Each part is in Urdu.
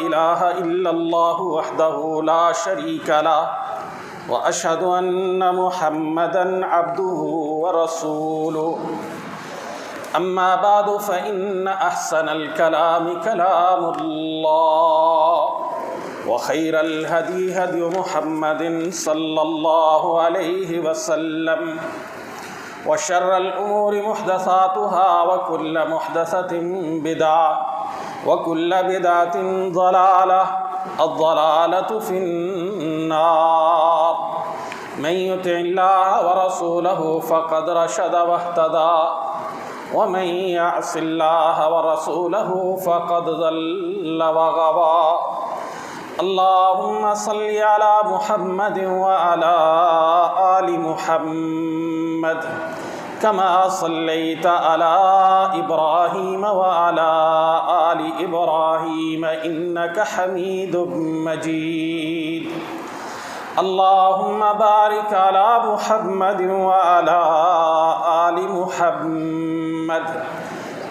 إله إلا الله وحده لا شريك له وأشهد أن محمدا عبده ورسوله أما بعد فإن أحسن الكلام كلام الله وخير الهدي هدي محمد صلى الله عليه وسلم وشر الأمور محدثاتها وكل محدثة بدعة وكل بدعة ضلالة الضلالة في النار من يطع الله ورسوله فقد رشد واهتدى ومن يعص الله ورسوله فقد ضل وغوى اللهم صل على محمد وعلى آل محمد كما صليت على إبراهيم وعلى آل إبراهيم إنك حميد مجيد اللهم بارك على محمد وعلى آل محمد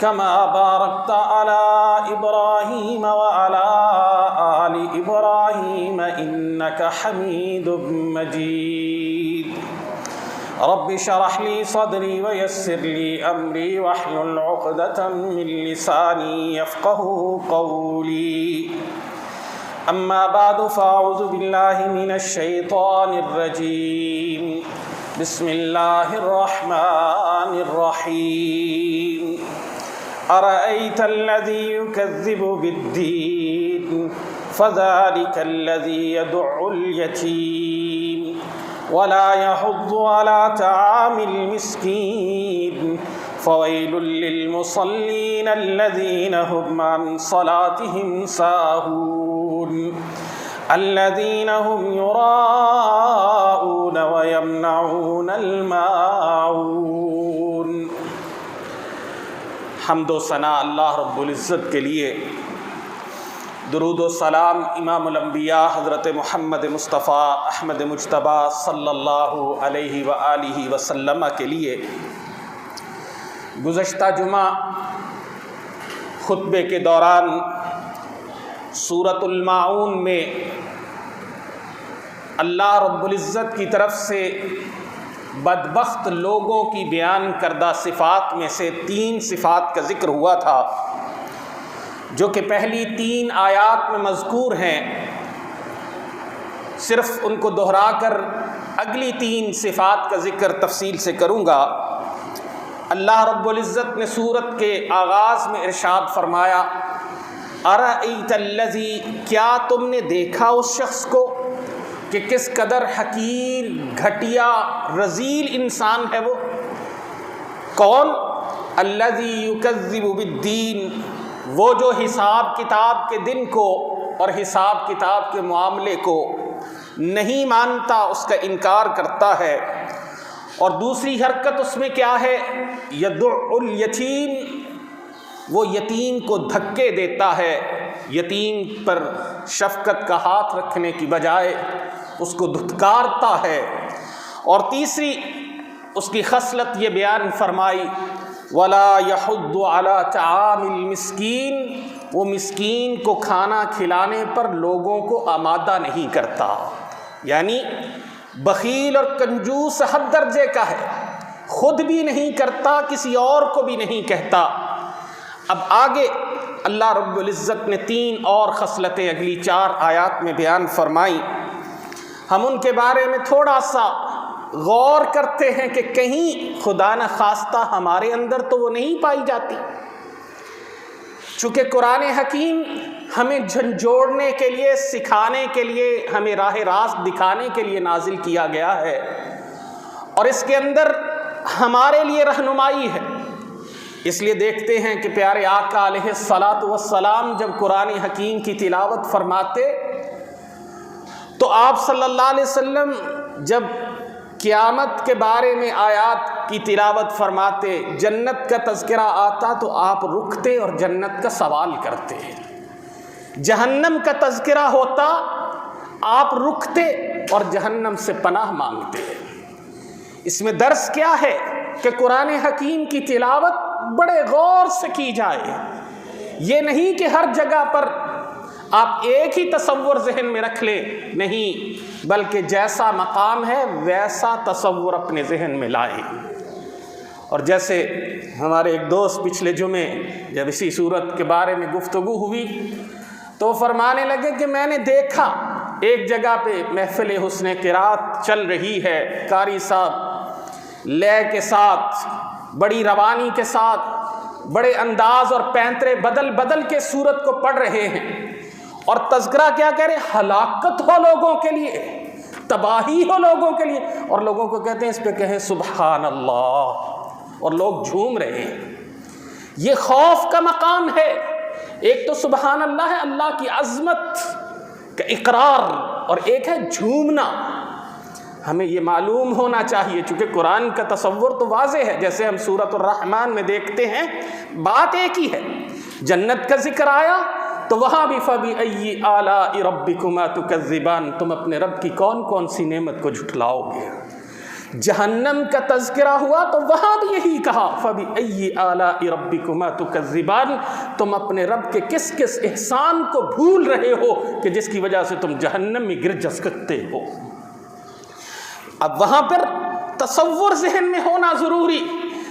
كما باركت على إبراهيم وعلى آل إبراهيم إنك حميد مجيد رب اشرح لي صدري ويسر لي أمري واحلل عقدة من لساني يفقهوا قولي أما بعد فأعوذ بالله من الشيطان الرجيم بسم الله الرحمن الرحيم أرأيت الذي يكذب بالدين فذلك الذي يدع اليتيم ولا يحض على طعام المسكين فويل للمصلين الذين هم عن صلاتهم ساهون الذين هم يراءون ويمنعون الماعون۔ حمد و ثنا اللہ رب العزت کے لیے، درود و سلام امام الانبیاء حضرت محمد مصطفیٰ احمد مجتبیٰ صلی اللہ علیہ وآلہ وسلم کے لیے۔ گزشتہ جمعہ خطبے کے دوران سورۃ الماعون میں اللہ رب العزت کی طرف سے بدبخت لوگوں کی بیان کردہ صفات میں سے 3 صفات کا ذکر ہوا تھا، جو کہ پہلی 3 آیات میں مذکور ہیں۔ صرف ان کو دہرا کر اگلی 3 صفات کا ذکر تفصیل سے کروں گا۔ اللہ رب العزت نے سورت کے آغاز میں ارشاد فرمایا، ارأیت الذی، کیا تم نے دیکھا اس شخص کو کہ کس قدر حقیر، گھٹیا، رذیل انسان ہے وہ؟ کون؟ الذی یکذب بالدین، وہ جو حساب کتاب کے دن کو اور حساب کتاب کے معاملے کو نہیں مانتا، اس کا انکار کرتا ہے۔ اور دوسری حرکت اس میں کیا ہے؟ یدع الیتیم، وہ یتیم کو دھکے دیتا ہے، یتیم پر شفقت کا ہاتھ رکھنے کی بجائے اس کو دھتکارتا ہے۔ اور تیسری اس کی خصلت یہ بیان فرمائی، ولا یحض علی طعام المسکین، وہ مسکین کو کھانا کھلانے پر لوگوں کو آمادہ نہیں کرتا، یعنی بخیل اور کنجوس حد درجے کا ہے، خود بھی نہیں کرتا، کسی اور کو بھی نہیں کہتا۔ اب آگے اللہ رب العزت نے 3 اور خصلتیں اگلی 4 آیات میں بیان فرمائی۔ ہم ان کے بارے میں تھوڑا سا غور کرتے ہیں کہ کہیں خدا نخواستہ ہمارے اندر تو وہ نہیں پائی جاتی۔ چونکہ قرآن حکیم ہمیں جھنجھوڑنے کے لیے، سکھانے کے لیے، ہمیں راہ راست دکھانے کے لیے نازل کیا گیا ہے، اور اس کے اندر ہمارے لیے رہنمائی ہے۔ اس لیے دیکھتے ہیں کہ پیارے آقا علیہ الصلاۃ والسلام جب قرآن حکیم کی تلاوت فرماتے تو آپ صلی اللہ علیہ وسلم جب قیامت کے بارے میں آیات کی تلاوت فرماتے، جنت کا تذکرہ آتا تو آپ رکتے اور جنت کا سوال کرتے، جہنم کا تذکرہ ہوتا آپ رکتے اور جہنم سے پناہ مانگتے۔ اس میں درس کیا ہے کہ قرآن حکیم کی تلاوت بڑے غور سے کی جائے۔ یہ نہیں کہ ہر جگہ پر آپ ایک ہی تصور ذہن میں رکھ لیں، نہیں، بلکہ جیسا مقام ہے ویسا تصور اپنے ذہن میں لائیں۔ اور جیسے ہمارے ایک دوست پچھلے جمعے جب اسی صورت کے بارے میں گفتگو ہوئی تو فرمانے لگے کہ میں نے دیکھا ایک جگہ پہ محفل حسن قرات چل رہی ہے، قاری صاحب لے کے ساتھ، بڑی روانی کے ساتھ، بڑے انداز اور پینترے بدل بدل کے سورت کو پڑھ رہے ہیں، اور تذکرہ کیا کہہ رہے؟ ہلاکت ہو لوگوں کے لیے، تباہی ہو لوگوں کے لیے، اور لوگوں کو کہتے ہیں اس پہ کہیں سبحان اللہ، اور لوگ جھوم رہے ہیں۔ یہ خوف کا مقام ہے۔ ایک تو سبحان اللہ ہے، اللہ کی عظمت کا اقرار، اور ایک ہے جھومنا۔ ہمیں یہ معلوم ہونا چاہیے، چونکہ قرآن کا تصور تو واضح ہے، جیسے ہم سورۃ الرحمن میں دیکھتے ہیں بات ایک ہی ہے۔ جنت کا ذکر آیا تو وہاں بھی فَبِأَيِّ آلَاءِ رَبِّكُمَا تُكَذِّبَانِ، تم اپنے رب کی کون کون سی نعمت کو جھٹلاؤ گے۔ جہنم کا تذکرہ ہوا تو وہاں بھی یہی کہا فَبِأَيِّ آلَاءِ رَبِّكُمَا تُكَذِّبَانِ، تم اپنے رب کے کس کس احسان کو بھول رہے ہو کہ جس کی وجہ سے تم جہنم میں گر جسکتے ہو۔ اب وہاں پر تصور ذہن میں ہونا ضروری،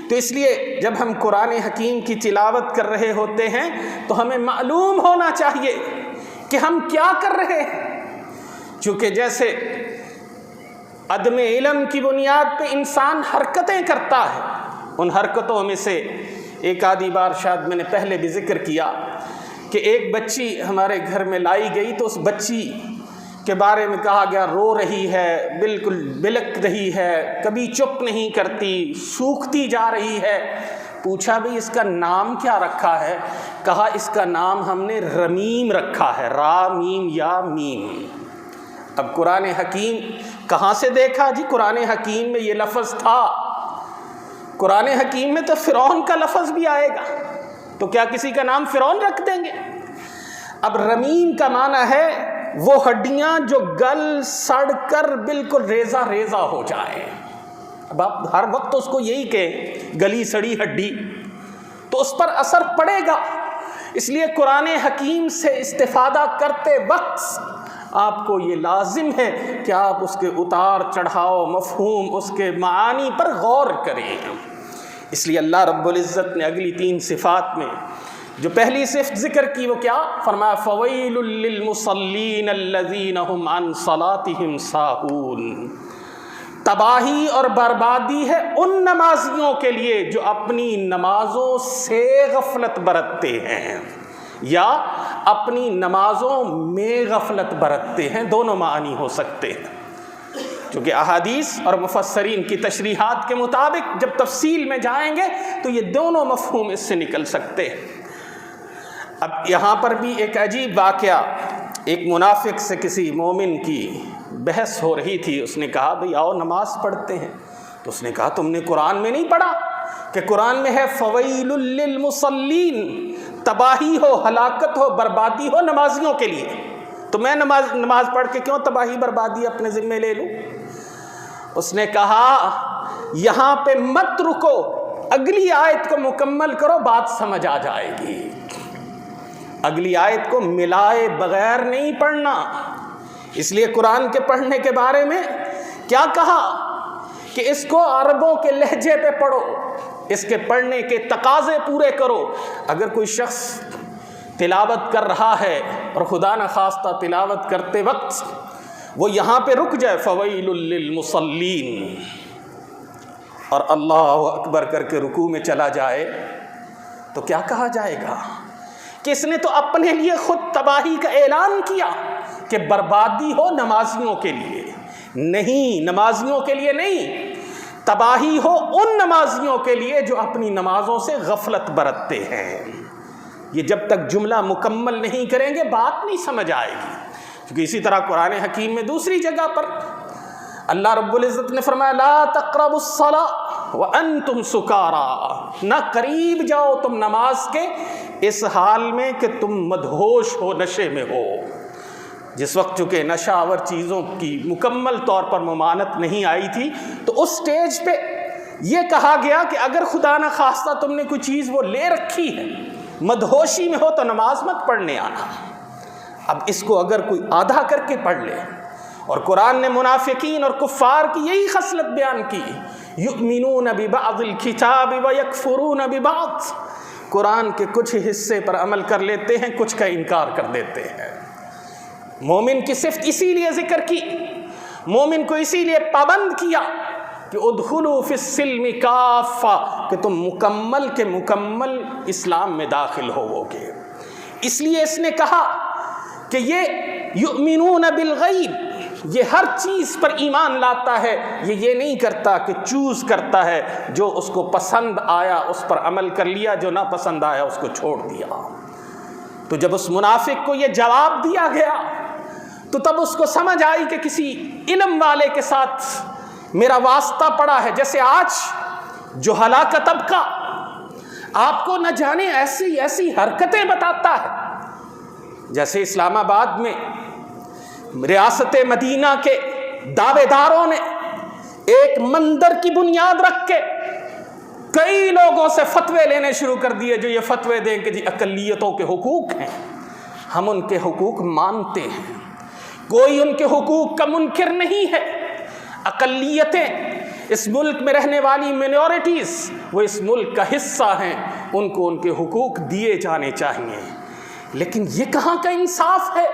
تو اس لیے جب ہم قرآن حکیم کی تلاوت کر رہے ہوتے ہیں تو ہمیں معلوم ہونا چاہیے کہ ہم کیا کر رہے ہیں، چونکہ جیسے عدم علم کی بنیاد پہ انسان حرکتیں کرتا ہے، ان حرکتوں میں سے ایک آدھی بار شاید میں نے پہلے بھی ذکر کیا کہ ایک بچی ہمارے گھر میں لائی گئی، تو اس بچی کے بارے میں کہا گیا رو رہی ہے، بالکل بلک رہی ہے، کبھی چپ نہیں کرتی، سوکھتی جا رہی ہے۔ پوچھا بھی اس کا نام کیا رکھا ہے؟ کہا اس کا نام ہم نے رمیم رکھا ہے، را میم یا میم۔ اب قرآن حکیم کہاں سے دیکھا جی؟ قرآن حکیم میں یہ لفظ تھا، قرآن حکیم میں تو فرعون کا لفظ بھی آئے گا، تو کیا کسی کا نام فرعون رکھ دیں گے؟ اب رمیم کا معنی ہے وہ ہڈیاں جو گل سڑ کر بالکل ریزہ ریزہ ہو جائے۔ اب آپ ہر وقت اس کو یہی کہیں گلی سڑی ہڈی، تو اس پر اثر پڑے گا۔ اس لیے قرآن حکیم سے استفادہ کرتے وقت آپ کو یہ لازم ہے کہ آپ اس کے اتار چڑھاؤ، مفہوم، اس کے معانی پر غور کریں۔ اس لیے اللہ رب العزت نے اگلی 3 صفات میں جو پہلی صفت ذکر کی وہ کیا فرمایا؟ فَوَيْلٌ لِّلْمُصَلِّينَ الَّذِينَ هُمْ عَنْ صَلَاتِهِمْ سَاهُونَ، تباہی اور بربادی ہے ان نمازیوں کے لیے جو اپنی نمازوں سے غفلت برتتے ہیں، یا اپنی نمازوں میں غفلت برتتے ہیں، دونوں معنی ہو سکتے ہیں، کیونکہ احادیث اور مفسرین کی تشریحات کے مطابق جب تفصیل میں جائیں گے تو یہ دونوں مفہوم اس سے نکل سکتے ہیں۔ اب یہاں پر بھی ایک عجیب واقعہ، ایک منافق سے کسی مومن کی بحث ہو رہی تھی، اس نے کہا بھئی آؤ نماز پڑھتے ہیں، تو اس نے کہا تم نے قرآن میں نہیں پڑھا کہ قرآن میں ہے فَوَيْلٌ لِّلْمُصَلِّينَ، تباہی ہو، ہلاکت ہو، بربادی ہو نمازیوں کے لیے، تو میں نماز پڑھ کے کیوں تباہی بربادی اپنے ذمے لے لوں؟ اس نے کہا یہاں پہ مت رکو، اگلی آیت کو مکمل کرو، بات سمجھ آ جائے گی۔ اگلی آیت کو ملائے بغیر نہیں پڑھنا۔ اس لیے قرآن کے پڑھنے کے بارے میں کیا کہا کہ اس کو عربوں کے لہجے پہ پڑھو، اس کے پڑھنے کے تقاضے پورے کرو۔ اگر کوئی شخص تلاوت کر رہا ہے اور خدا نخواستہ تلاوت کرتے وقت وہ یہاں پہ رک جائے فَوَيْلٌ لِّلْمُصَلِّينَ اور اللہ اکبر کر کے رکوع میں چلا جائے، تو کیا کہا جائے گا کہ اس نے تو اپنے لیے خود تباہی کا اعلان کیا کہ بربادی ہو نمازیوں کے لیے۔ نہیں، نمازیوں کے لیے نہیں، تباہی ہو ان نمازیوں کے لیے جو اپنی نمازوں سے غفلت برتتے ہیں۔ یہ جب تک جملہ مکمل نہیں کریں گے بات نہیں سمجھ آئے گی، کیونکہ اسی طرح قرآن حکیم میں دوسری جگہ پر اللہ رب العزت نے فرمایا لا تقربوا الصلاۃ وانتم سکارى، نہ قریب جاؤ تم نماز کے اس حال میں کہ تم مدہوش ہو، نشے میں ہو۔ جس وقت چونکہ نشہ آور چیزوں کی مکمل طور پر ممانعت نہیں آئی تھی، تو اس سٹیج پہ یہ کہا گیا کہ اگر خدا نہ خواستہ تم نے کوئی چیز وہ لے رکھی ہے، مدہوشی میں ہو، تو نماز مت پڑھنے آنا۔ اب اس کو اگر کوئی آدھا کر کے پڑھ لے، اور قرآن نے منافقین اور کفار کی یہی خصلت بیان کی، یؤمنون ببعض الکتاب ویکفرون ببعض، قرآن کے کچھ حصے پر عمل کر لیتے ہیں، کچھ کا انکار کر دیتے ہیں۔ مومن کی صفت اسی لیے ذکر کی، مومن کو اسی لیے پابند کیا کہ ادخلوا فی السلم کافہ، کہ تم مکمل کے مکمل اسلام میں داخل ہوو گے۔ اس لیے اس نے کہا کہ یہ یؤمنون بالغیب، یہ ہر چیز پر ایمان لاتا ہے، یہ نہیں کرتا کہ چوز کرتا ہے، جو اس کو پسند آیا اس پر عمل کر لیا، جو نہ پسند آیا اس کو چھوڑ دیا۔ تو جب اس منافق کو یہ جواب دیا گیا تو تب اس کو سمجھ آئی کہ کسی علم والے کے ساتھ میرا واسطہ پڑا ہے۔ جیسے آج جو ہلاکت طبقہ آپ کو نہ جانے ایسی ایسی حرکتیں بتاتا ہے، جیسے اسلام آباد میں ریاست مدینہ کے دعوے داروں نے ایک مندر کی بنیاد رکھ کے کئی لوگوں سے فتوے لینے شروع کر دیے، جو یہ فتوے دیں کہ جی اقلیتوں کے حقوق ہیں، ہم ان کے حقوق مانتے ہیں، کوئی ان کے حقوق کا منکر نہیں ہے، اقلیتیں اس ملک میں رہنے والی مینورٹیز وہ اس ملک کا حصہ ہیں، ان کو ان کے حقوق دیے جانے چاہیے۔ لیکن یہ کہاں کا انصاف ہے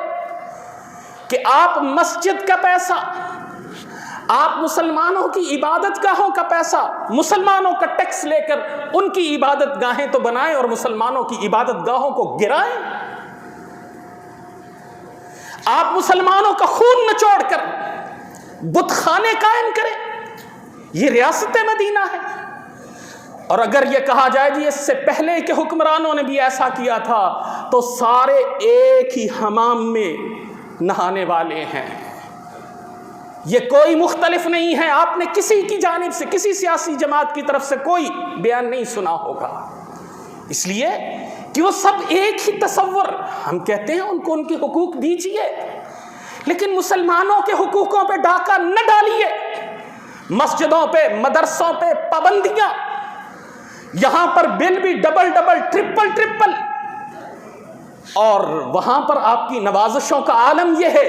کہ آپ مسجد کا پیسہ، آپ مسلمانوں کی عبادت گاہوں کا پیسہ، مسلمانوں کا ٹیکس لے کر ان کی عبادت گاہیں تو بنائیں اور مسلمانوں کی عبادت گاہوں کو گرائیں؟ آپ مسلمانوں کا خون نچوڑ کر بت خانے قائم کریں؟ یہ ریاست مدینہ ہے۔ اور اگر یہ کہا جائے جی اس سے پہلے کے حکمرانوں نے بھی ایسا کیا تھا، تو سارے ایک ہی حمام میں نہانے والے ہیں، یہ کوئی مختلف نہیں ہے۔ آپ نے کسی کی جانب سے، کسی سیاسی جماعت کی طرف سے کوئی بیان نہیں سنا ہوگا، اس لیے کہ وہ سب ایک ہی تصور۔ ہم کہتے ہیں ان کو ان کے حقوق دیجیے، لیکن مسلمانوں کے حقوقوں پہ ڈاکہ نہ ڈالیے۔ مسجدوں پہ، مدرسوں پہ پابندیاں، یہاں پر بل بھی ڈبل ڈبل ٹرپل ٹرپل، اور وہاں پر آپ کی نوازشوں کا عالم یہ ہے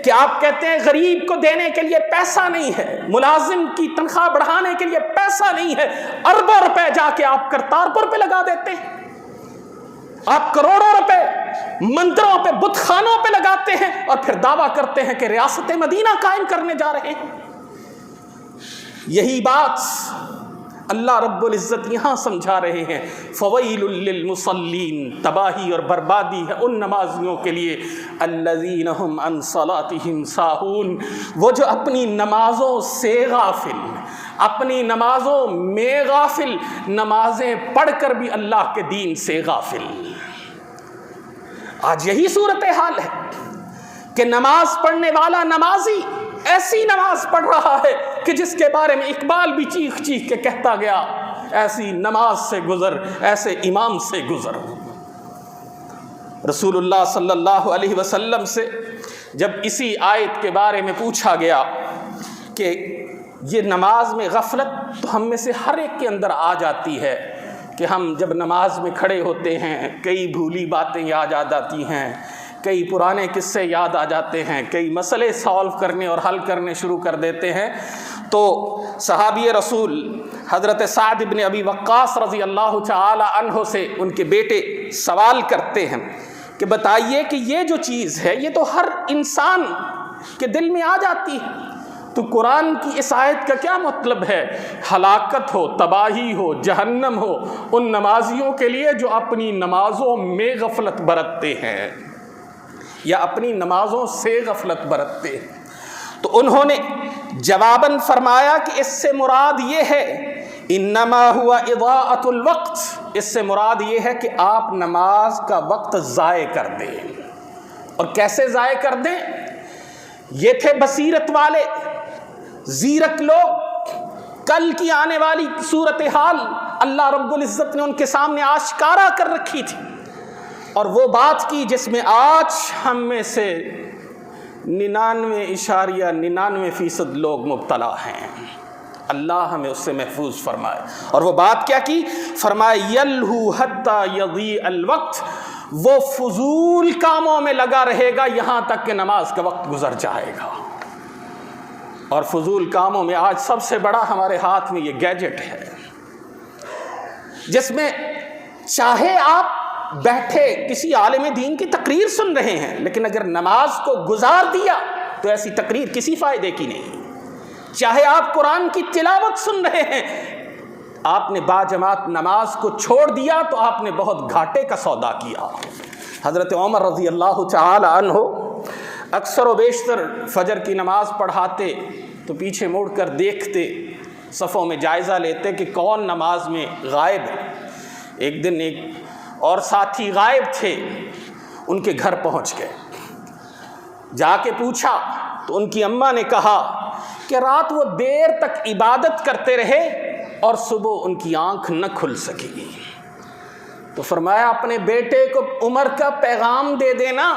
کہ آپ کہتے ہیں غریب کو دینے کے لیے پیسہ نہیں ہے، ملازم کی تنخواہ بڑھانے کے لیے پیسہ نہیں ہے، اربوں روپے جا کے آپ کرتارپور پہ لگا دیتے ہیں، آپ کروڑوں روپے مندروں پہ، بت خانوں پہ لگاتے ہیں، اور پھر دعویٰ کرتے ہیں کہ ریاست مدینہ قائم کرنے جا رہے ہیں۔ یہی بات اللہ رب العزت یہاں سمجھا رہے ہیں، فویل للمصلین، تباہی اور بربادی ہے ان نمازیوں کے لیے، الذین هم عن صلاتهم ساہون، وہ جو اپنی نمازوں سے غافل، اپنی نمازوں میں غافل، نمازیں پڑھ کر بھی اللہ کے دین سے غافل۔ آج یہی صورتحال ہے کہ نماز پڑھنے والا نمازی ایسی نماز پڑھ رہا ہے کہ جس کے بارے میں اقبال بھی چیخ چیخ کے کہتا گیا، ایسی نماز سے گزر، ایسے امام سے گزر۔ رسول اللہ صلی اللہ علیہ وسلم سے جب اسی آیت کے بارے میں پوچھا گیا کہ یہ نماز میں غفلت تو ہم میں سے ہر ایک کے اندر آ جاتی ہے کہ ہم جب نماز میں کھڑے ہوتے ہیں کئی بھولی باتیں یاد آ جاتی ہیں، کئی پرانے قصے یاد آ جاتے ہیں، کئی مسئلے سالو کرنے اور حل کرنے شروع کر دیتے ہیں۔ تو صحابی رسول حضرت سعد بن ابی وقاص رضی اللہ تعالی عنہ سے ان کے بیٹے سوال کرتے ہیں کہ بتائیے کہ یہ جو چیز ہے یہ تو ہر انسان کے دل میں آ جاتی ہے، تو قرآن کی اس آیت کا کیا مطلب ہے؟ ہلاکت ہو، تباہی ہو، جہنم ہو ان نمازیوں کے لیے جو اپنی نمازوں میں غفلت برتتے ہیں یا اپنی نمازوں سے غفلت برتتے ہیں۔ تو انہوں نے جواباً فرمایا کہ اس سے مراد یہ ہے انما ہوا اضاعۃ الوقت، اس سے مراد یہ ہے کہ آپ نماز کا وقت ضائع کر دیں۔ اور کیسے ضائع کر دیں؟ یہ تھے بصیرت والے زیرک لوگ، کل کی آنے والی صورتحال اللہ رب العزت نے ان کے سامنے آشکارا کر رکھی تھی، اور وہ بات کی جس میں آج ہم میں سے 99.99% لوگ مبتلا ہیں۔ اللہ ہمیں اس سے محفوظ فرمائے۔ اور وہ بات کیا کی؟ فرمائے یلہو حتی یضیع الوقت، وہ فضول کاموں میں لگا رہے گا یہاں تک کہ نماز کا وقت گزر جائے گا۔ اور فضول کاموں میں آج سب سے بڑا ہمارے ہاتھ میں یہ گیجٹ ہے، جس میں چاہے آپ بیٹھے کسی عالم دین کی تقریر سن رہے ہیں، لیکن اگر نماز کو گزار دیا تو ایسی تقریر کسی فائدے کی نہیں۔ چاہے آپ قرآن کی تلاوت سن رہے ہیں، آپ نے باجماعت نماز کو چھوڑ دیا تو آپ نے بہت گھاٹے کا سودا کیا۔ حضرت عمر رضی اللہ تعالی عنہ اکثر و بیشتر فجر کی نماز پڑھاتے تو پیچھے مڑ کر دیکھتے، صفوں میں جائزہ لیتے کہ کون نماز میں غائب ہے۔ ایک دن ایک اور ساتھی غائب تھے، ان کے گھر پہنچ گئے، جا کے پوچھا تو ان کی اماں نے کہا کہ رات وہ دیر تک عبادت کرتے رہے اور صبح ان کی آنکھ نہ کھل سکی۔ تو فرمایا اپنے بیٹے کو عمر کا پیغام دے دینا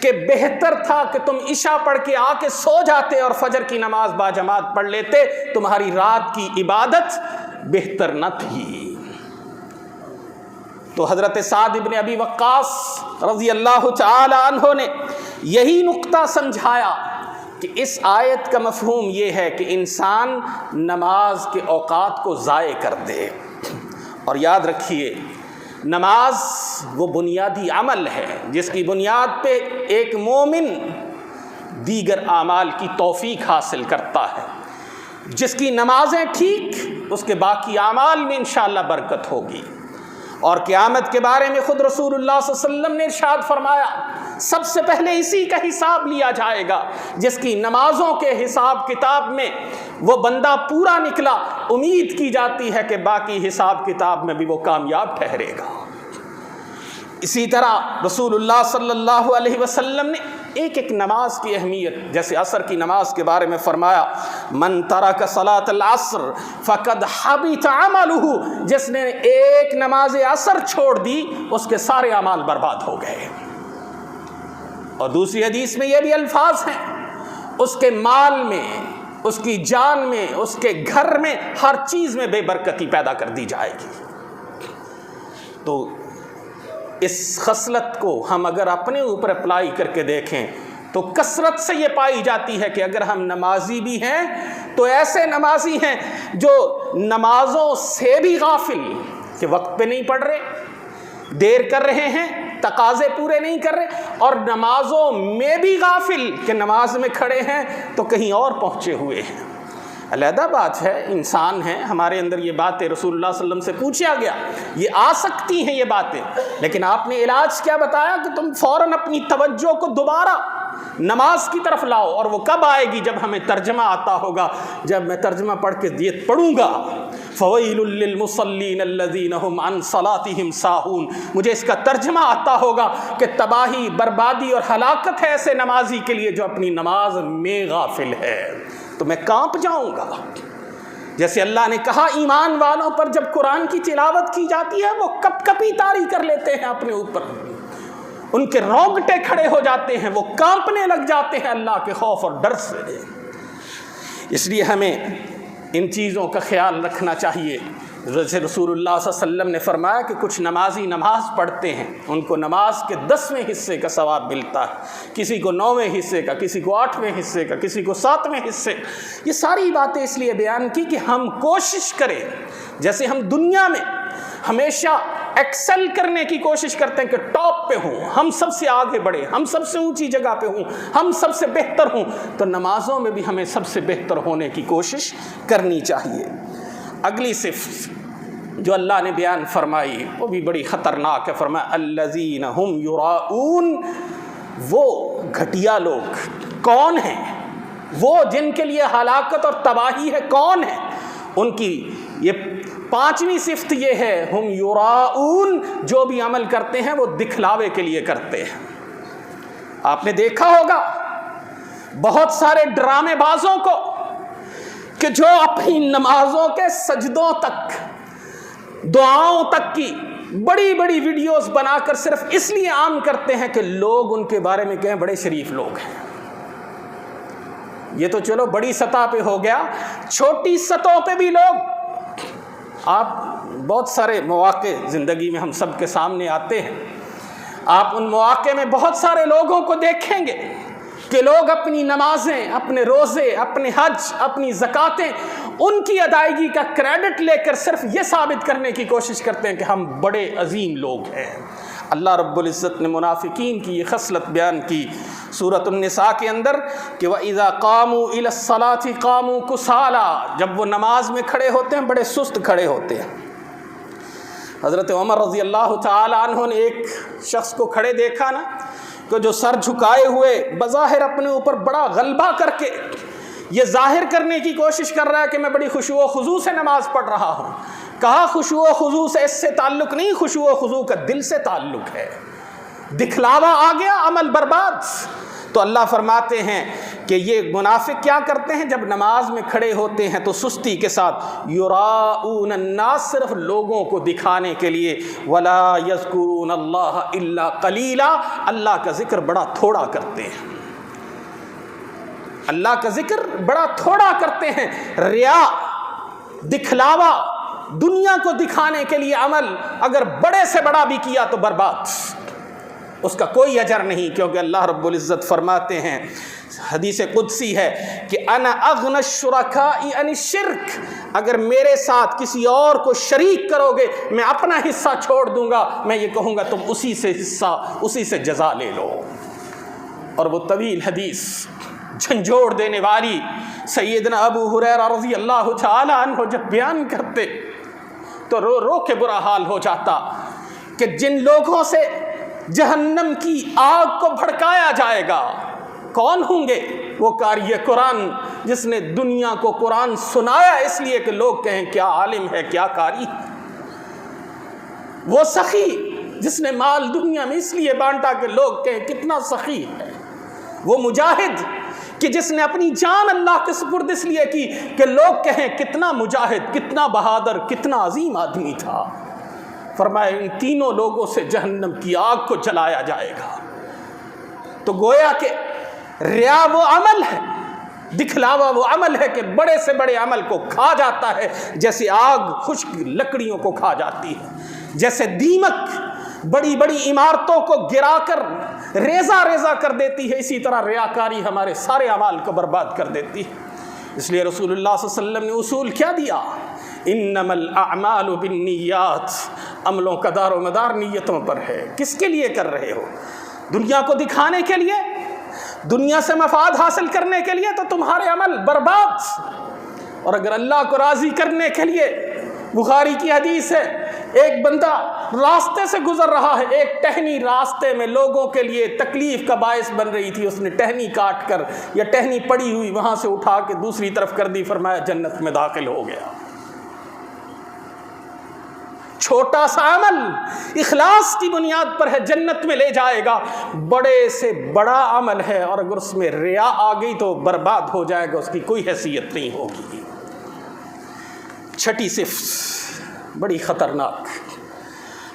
کہ بہتر تھا کہ تم عشاء پڑھ کے آ کے سو جاتے اور فجر کی نماز باجماعت پڑھ لیتے، تمہاری رات کی عبادت بہتر نہ تھی۔ تو حضرت سعد بن ابی وقاص رضی اللہ تعالی عنہ نے یہی نقطہ سمجھایا کہ اس آیت کا مفہوم یہ ہے کہ انسان نماز کے اوقات کو ضائع کر دے۔ اور یاد رکھیے، نماز وہ بنیادی عمل ہے جس کی بنیاد پہ ایک مومن دیگر اعمال کی توفیق حاصل کرتا ہے۔ جس کی نمازیں ٹھیک، اس کے باقی اعمال میں انشاءاللہ برکت ہوگی۔ اور قیامت کے بارے میں خود رسول اللہ صلی اللہ علیہ وسلم نے ارشاد فرمایا، سب سے پہلے اسی کا حساب لیا جائے گا جس کی نمازوں کے حساب کتاب میں وہ بندہ پورا نکلا، امید کی جاتی ہے کہ باقی حساب کتاب میں بھی وہ کامیاب ٹھہرے گا۔ اسی طرح رسول اللہ صلی اللہ علیہ وسلم نے ایک ایک نماز کی اہمیت، جیسے عصر کی نماز کے بارے میں فرمایا، من ترک صلاۃ العصر فقد حبط عملہ، جس نے ایک نماز عصر چھوڑ دی اس کے سارے اعمال برباد ہو گئے۔ اور دوسری حدیث میں یہ بھی الفاظ ہیں، اس کے مال میں، اس کی جان میں، اس کے گھر میں، ہر چیز میں بے برکتی پیدا کر دی جائے گی۔ تو اس خصلت کو ہم اگر اپنے اوپر اپلائی کر کے دیکھیں تو کثرت سے یہ پائی جاتی ہے کہ اگر ہم نمازی بھی ہیں تو ایسے نمازی ہیں جو نمازوں سے بھی غافل، کہ وقت پہ نہیں پڑھ رہے، دیر کر رہے ہیں، تقاضے پورے نہیں کر رہے، اور نمازوں میں بھی غافل کہ نماز میں کھڑے ہیں تو کہیں اور پہنچے ہوئے ہیں۔ علیحدہ بات ہے، انسان ہیں، ہمارے اندر یہ باتیں رسول اللہ صلی اللہ علیہ وسلم سے پوچھا گیا، یہ آ سکتی ہیں یہ باتیں، لیکن آپ نے علاج کیا بتایا کہ تم فوراً اپنی توجہ کو دوبارہ نماز کی طرف لاؤ، اور وہ کب آئے گی؟ جب ہمیں ترجمہ آتا ہوگا، جب میں ترجمہ پڑھ کے یہ پڑھوں گا، فویل للمصلین الذین هم عن صلاتهم ساہون، مجھے اس کا ترجمہ آتا ہوگا کہ تباہی، بربادی اور ہلاکت ہے ایسے نمازی کے لیے جو اپنی نماز میں غافل ہے، تو میں کانپ جاؤں گا۔ جیسے اللہ نے کہا ایمان والوں پر جب قرآن کی تلاوت کی جاتی ہے وہ کپ کپی طاری کر لیتے ہیں اپنے اوپر، ان کے رونگٹے کھڑے ہو جاتے ہیں، وہ کانپنے لگ جاتے ہیں اللہ کے خوف اور ڈر سے۔ اس لیے ہمیں ان چیزوں کا خیال رکھنا چاہیے۔ جیسے رسول اللہ صلی اللہ علیہ وسلم نے فرمایا کہ کچھ نمازی نماز پڑھتے ہیں، ان کو نماز کے 10ویں حصے کا ثواب ملتا ہے، کسی کو 9ویں حصے کا، کسی کو 8ویں حصے کا، کسی کو 7ویں حصے۔ یہ ساری باتیں اس لیے بیان کی کہ ہم کوشش کریں، جیسے ہم دنیا میں ہمیشہ ایکسل کرنے کی کوشش کرتے ہیں کہ ٹاپ پہ ہوں، ہم سب سے آگے بڑھیں، ہم سب سے اونچی جگہ پہ ہوں، ہم سب سے بہتر ہوں، تو نمازوں میں بھی ہمیں سب سے بہتر ہونے کی کوشش کرنی چاہیے۔ اگلی صفت جو اللہ نے بیان فرمائی وہ بھی بڑی خطرناک ہے، فرمایا الذین هم یراؤون، وہ گھٹیا لوگ کون ہیں؟ وہ جن کے لیے ہلاکت اور تباہی ہے کون ہیں؟ ان کی یہ 5ویں صفت یہ ہے، ہم یراؤون، جو بھی عمل کرتے ہیں وہ دکھلاوے کے لیے کرتے ہیں۔ آپ نے دیکھا ہوگا بہت سارے ڈرامے بازوں کو کہ جو اپنی نمازوں کے سجدوں تک، دعاؤں تک کی بڑی بڑی ویڈیوز بنا کر صرف اس لیے عام کرتے ہیں کہ لوگ ان کے بارے میں کہیں بڑے شریف لوگ ہیں۔ یہ تو چلو بڑی سطح پہ ہو گیا، چھوٹی سطحوں پہ بھی لوگ، آپ بہت سارے مواقع زندگی میں ہم سب کے سامنے آتے ہیں آپ ان مواقع میں بہت سارے لوگوں کو دیکھیں گے کہ لوگ اپنی نمازیں، اپنے روزے، اپنے حج، اپنی زکاتیں، ان کی ادائیگی کا کریڈٹ لے کر صرف یہ ثابت کرنے کی کوشش کرتے ہیں کہ ہم بڑے عظیم لوگ ہیں۔ اللہ رب العزت نے منافقین کی یہ خصلت بیان کی سورۃ النساء کے اندر کہ وَإِذَا قَامُوا إِلَى الصَّلَاةِ قَامُوا كُسَالَىٰ، جب وہ نماز میں کھڑے ہوتے ہیں بڑے سست کھڑے ہوتے ہیں۔ حضرت عمر رضی اللہ تعالی عنہ نے ایک شخص کو کھڑے دیکھا نا، کہ جو سر جھکائے ہوئے بظاہر اپنے اوپر بڑا غلبہ کر کے یہ ظاہر کرنے کی کوشش کر رہا ہے کہ میں بڑی خشوع و خضوع سے نماز پڑھ رہا ہوں۔ کہا خشوع و خضوع سے اس سے تعلق نہیں، خشوع و خضوع کا دل سے تعلق ہے۔ دکھلاوا آ گیا، عمل برباد۔ تو اللہ فرماتے ہیں کہ یہ منافق کیا کرتے ہیں، جب نماز میں کھڑے ہوتے ہیں تو سستی کے ساتھ یراؤن الناس، صرف لوگوں کو دکھانے کے لیے، ولا یذکرون اللہ الا قلیلا، اللہ کا ذکر بڑا تھوڑا کرتے ہیں، اللہ کا ذکر بڑا تھوڑا کرتے ہیں۔ ریا، دکھلاوا، دنیا کو دکھانے کے لیے عمل اگر بڑے سے بڑا بھی کیا تو برباد، اس کا کوئی اجر نہیں، کیونکہ اللہ رب العزت فرماتے ہیں، حدیث قدسی ہے کہ انا اغنی الشرکاء عن الشرک، اگر میرے ساتھ کسی اور کو شریک کرو گے میں اپنا حصہ چھوڑ دوں گا، میں یہ کہوں گا تم اسی سے حصہ، اسی سے جزا لے لو۔ اور وہ طویل حدیث جھنجھوڑ دینے والی سیدنا ابو ہریرہ رضی اللہ تعالی عنہ جب بیان کرتے تو رو رو کے برا حال ہو جاتا کہ جن لوگوں سے جہنم کی آگ کو بھڑکایا جائے گا کون ہوں گے؟ وہ قاری قرآن جس نے دنیا کو قرآن سنایا اس لیے کہ لوگ کہیں کیا عالم ہے، کیا قاری۔ وہ سخی جس نے مال دنیا میں اس لیے بانٹا کہ لوگ کہیں کتنا سخی ہے۔ وہ مجاہد کہ جس نے اپنی جان اللہ کے سپرد اس لیے کی کہ لوگ کہیں کتنا مجاہد، کتنا بہادر، کتنا عظیم آدمی تھا۔ فرمایا ان تینوں لوگوں سے جہنم کی آگ کو جلایا جائے گا۔ تو گویا کہ ریا وہ عمل ہے، دکھلاوا وہ عمل ہے کہ بڑے سے بڑے عمل کو کھا جاتا ہے، جیسے آگ خشک لکڑیوں کو کھا جاتی ہے، جیسے دیمک بڑی بڑی عمارتوں کو گرا کر ریزہ ریزہ کر دیتی ہے، اسی طرح ریاکاری ہمارے سارے اعمال کو برباد کر دیتی ہے۔ اس لیے رسول اللہ صلی اللہ علیہ وسلم نے اصول کیا دیا؟ انما الاعمال بالنیات، عملوں کا دار و مدار نیتوں پر ہے۔ کس کے لیے کر رہے ہو؟ دنیا کو دکھانے کے لیے، دنیا سے مفاد حاصل کرنے کے لیے تو تمہارے عمل برباد، اور اگر اللہ کو راضی کرنے کے لیے، بخاری کی حدیث ہے ایک بندہ راستے سے گزر رہا ہے، ایک ٹہنی راستے میں لوگوں کے لیے تکلیف کا باعث بن رہی تھی، اس نے ٹہنی کاٹ کر یا ٹہنی پڑی ہوئی وہاں سے اٹھا کے دوسری طرف کر دی، فرمایا جنت میں داخل ہو گیا۔ چھوٹا سا عمل اخلاص کی بنیاد پر ہے، جنت میں لے جائے گا۔ بڑے سے بڑا عمل ہے اور اگر اس میں ریا آ گئی تو برباد ہو جائے گا، اس کی کوئی حیثیت نہیں ہوگی۔ چھٹی صفت بڑی خطرناک،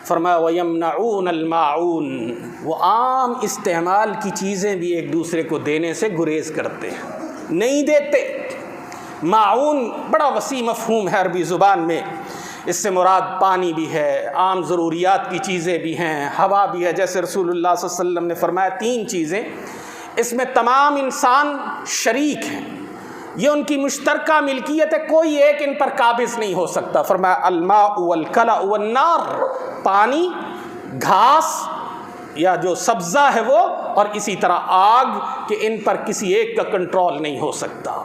فرمایا وَيَمْنَعُونَ الْمَاعُونَ، وہ عام استعمال کی چیزیں بھی ایک دوسرے کو دینے سے گریز کرتے ہیں، نہیں دیتے۔ معون بڑا وسیع مفہوم ہے عربی زبان میں، اس سے مراد پانی بھی ہے، عام ضروریات کی چیزیں بھی ہیں، ہوا بھی ہے، جیسے رسول اللہ صلی اللہ علیہ وسلم نے فرمایا 3 چیزیں اس میں تمام انسان شریک ہیں، یہ ان کی مشترکہ ملکیت ہے، کوئی ایک ان پر قابض نہیں ہو سکتا۔ فرمایا الماء والکلأ والنار، پانی، گھاس یا جو سبزہ ہے وہ، اور اسی طرح آگ، کہ ان پر کسی ایک کا کنٹرول نہیں ہو سکتا۔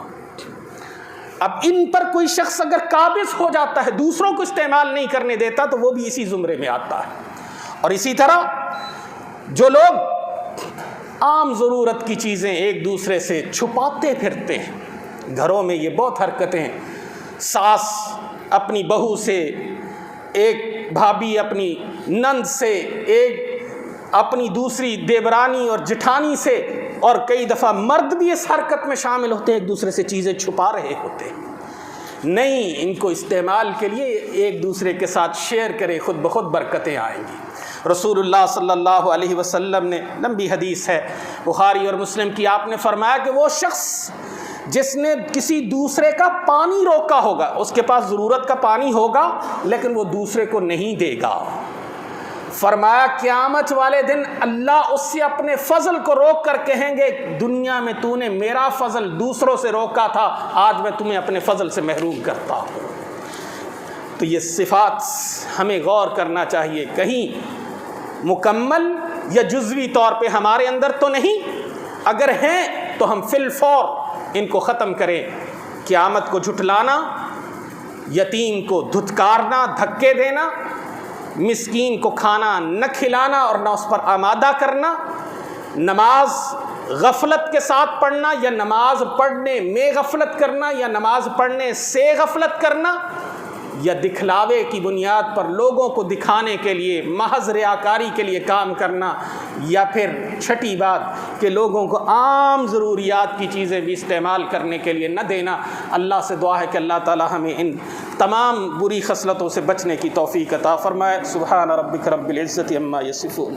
اب ان پر کوئی شخص اگر قابض ہو جاتا ہے، دوسروں کو استعمال نہیں کرنے دیتا، تو وہ بھی اسی زمرے میں آتا ہے۔ اور اسی طرح جو لوگ عام ضرورت کی چیزیں ایک دوسرے سے چھپاتے پھرتے ہیں، گھروں میں یہ بہت حرکتیں، ساس اپنی بہو سے، ایک بھابھی اپنی نند سے، ایک اپنی دوسری دیورانی اور جٹھانی سے، اور کئی دفعہ مرد بھی اس حرکت میں شامل ہوتے ہیں، ایک دوسرے سے چیزیں چھپا رہے ہوتے ہیں۔ نہیں، ان کو استعمال کے لیے ایک دوسرے کے ساتھ شیئر کریں، خود بخود برکتیں آئیں گی۔ رسول اللہ صلی اللہ علیہ وسلم نے، لمبی حدیث ہے بخاری اور مسلم کی، آپ نے فرمایا کہ وہ شخص جس نے کسی دوسرے کا پانی روکا ہوگا، اس کے پاس ضرورت کا پانی ہوگا لیکن وہ دوسرے کو نہیں دے گا، فرمایا قیامت والے دن اللہ اس سے اپنے فضل کو روک کر کہیں گے دنیا میں تو نے میرا فضل دوسروں سے روکا تھا، آج میں تمہیں اپنے فضل سے محروم کرتا ہوں۔ تو یہ صفات ہمیں غور کرنا چاہیے، کہیں مکمل یا جزوی طور پہ ہمارے اندر تو نہیں، اگر ہیں تو ہم فی الفور ان کو ختم کریں۔ قیامت کو جھٹلانا، یتیم کو دھتکارنا، دھکے دینا، مسکین کو کھانا نہ کھلانا اور نہ اس پر آمادہ کرنا، نماز غفلت کے ساتھ پڑھنا یا نماز پڑھنے میں غفلت کرنا یا نماز پڑھنے سے غفلت کرنا، یا دکھلاوے کی بنیاد پر لوگوں کو دکھانے کے لیے محض ریاکاری کے لیے کام کرنا، یا پھر چھٹی بات کہ لوگوں کو عام ضروریات کی چیزیں بھی استعمال کرنے کے لیے نہ دینا۔ اللہ سے دعا ہے کہ اللہ تعالی ہمیں ان تمام بری خصلتوں سے بچنے کی توفیق عطا فرمائے۔ سبحان ربک رب العزت عما یصفون۔